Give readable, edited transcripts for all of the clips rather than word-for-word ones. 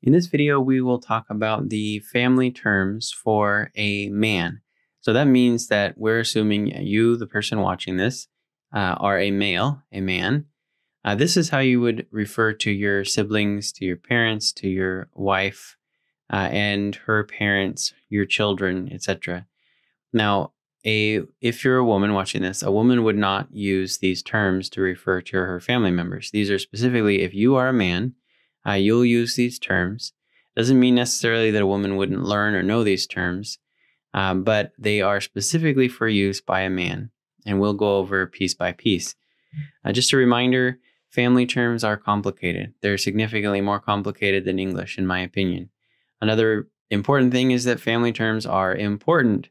In this video, we will talk about the family terms for a man. So that means that we're assuming you, the person watching this, are a male, a man. This is how you would refer to your siblings, to your parents, to your wife, and her parents, your children, etc. Now, if you're a woman watching this, a woman would not use these terms to refer to her family members. These are specifically, if you are a man, you'll use these terms. Doesn't mean necessarily that a woman wouldn't learn or know these terms, but they are specifically for use by a man, and we'll go over piece by piece. Just a reminder, family terms are complicated. They're significantly more complicated than English, in my opinion. Another important thing is that family terms are important.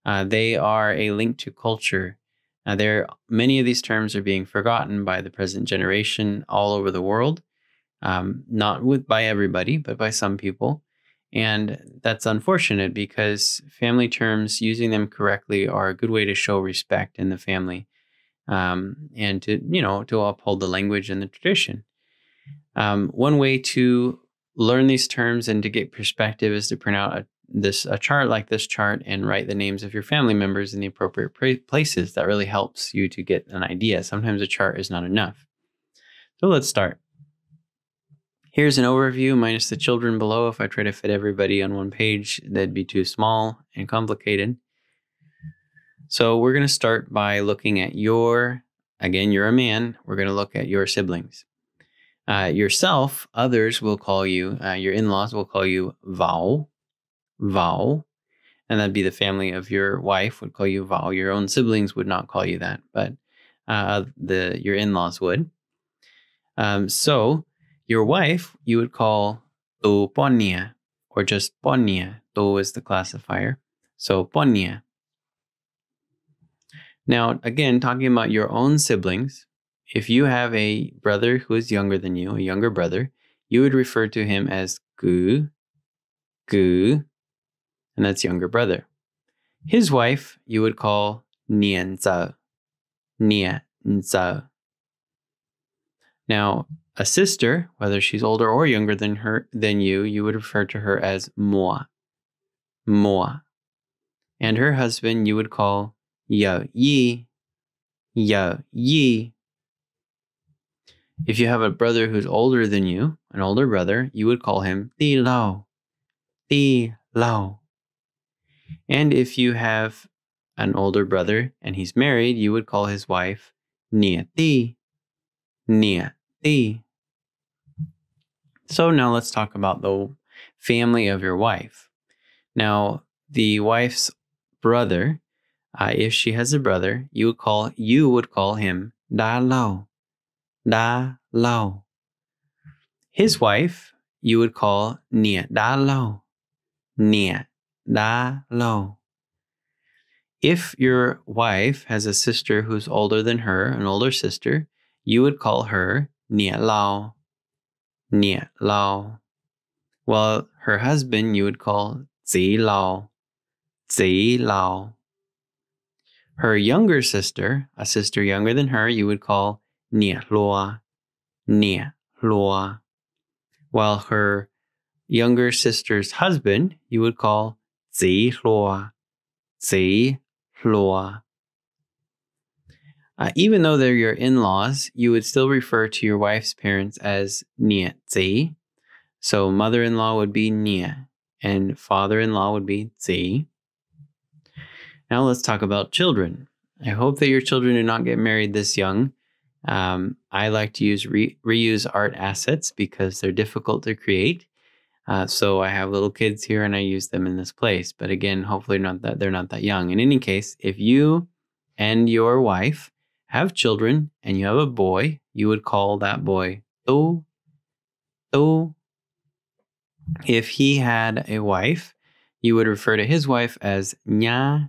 They are a link to culture. Many of these terms are being forgotten by the present generation all over the world. Not by everybody, but by some people. And that's unfortunate because family terms, using them correctly, are a good way to show respect in the family, and to uphold the language and the tradition. One way to learn these terms and to get perspective is to print out a chart like this chart and write the names of your family members in the appropriate places. That really helps you to get an idea. Sometimes a chart is not enough. So let's start. Here's an overview minus the children below. If I try to fit everybody on one page, that'd be too small and complicated. So we're going to start by looking at you're a man. We're going to look at your siblings. Yourself, others will call you, your in-laws will call you Vao, and that'd be the family of your wife would call you Vao. Your own siblings would not call you that, but your in-laws would. So your wife, you would call Tu Ponia, or just Ponia. Tu is the classifier. So Ponia. Now, again, talking about your own siblings, if you have a brother who is younger than you, a younger brother, you would refer to him as Gu, and that's younger brother. His wife, you would call Nian Zao. Now, a sister, whether she's older or younger than you would refer to her as Moa. And her husband, you would call Yao Yi. If you have a brother who's older than you, an older brother, you would call him Di Lao. And if you have an older brother and he's married, you would call his wife Nia Ti. So now let's talk about the family of your wife. Now, the wife's brother, if she has a brother, you would call him Da Lao. His wife, you would call Nia Da Lao. If your wife has a sister who's older than her, an older sister, you would call her Nia Lao. While her husband, you would call Zi Lao. Her younger sister, a sister younger than her, you would call Nia Lua. While her younger sister's husband, you would call Zi Lua. Even though they're your in-laws, you would still refer to your wife's parents as Nia Zi. So mother-in-law would be Nia, and father-in-law would be Zi. Now let's talk about children. I hope that your children do not get married this young. I like to use reuse art assets because they're difficult to create. So I have little kids here and I use them in this place. But again, hopefully they're not that young. In any case, if you and your wife have children and you have a boy, you would call that boy Tu. If he had a wife, you would refer to his wife as Nya.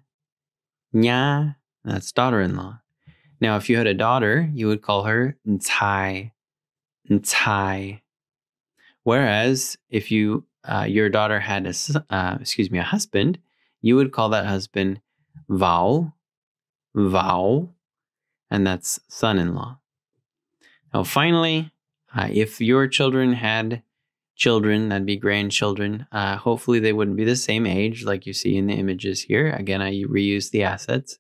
That's daughter-in-law. Now, if you had a daughter, you would call her Ncai. Whereas if your daughter had a husband, you would call that husband Vao, and that's son-in-law. Now, finally, if your children had children, that'd be grandchildren. Hopefully they wouldn't be the same age like you see in the images here. Again, I reuse the assets.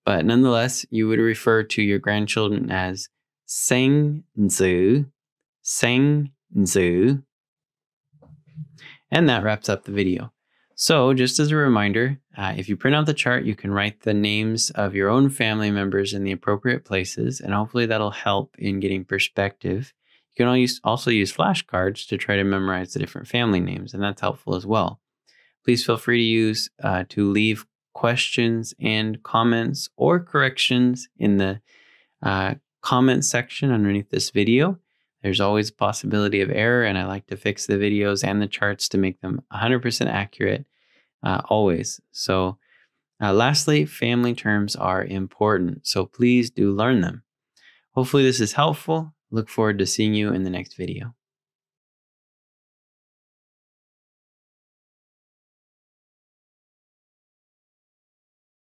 But nonetheless, you would refer to your grandchildren as 생즈, 생즈. And that wraps up the video. So just as a reminder, if you print out the chart, you can write the names of your own family members in the appropriate places, and hopefully that'll help in getting perspective. You can also use flashcards to try to memorize the different family names, and that's helpful as well. Please feel free to leave questions and comments or corrections in the comment section underneath this video. There's always a possibility of error, and I like to fix the videos and the charts to make them 100% accurate always. So lastly, family terms are important, so please do learn them. Hopefully this is helpful. Look forward to seeing you in the next video.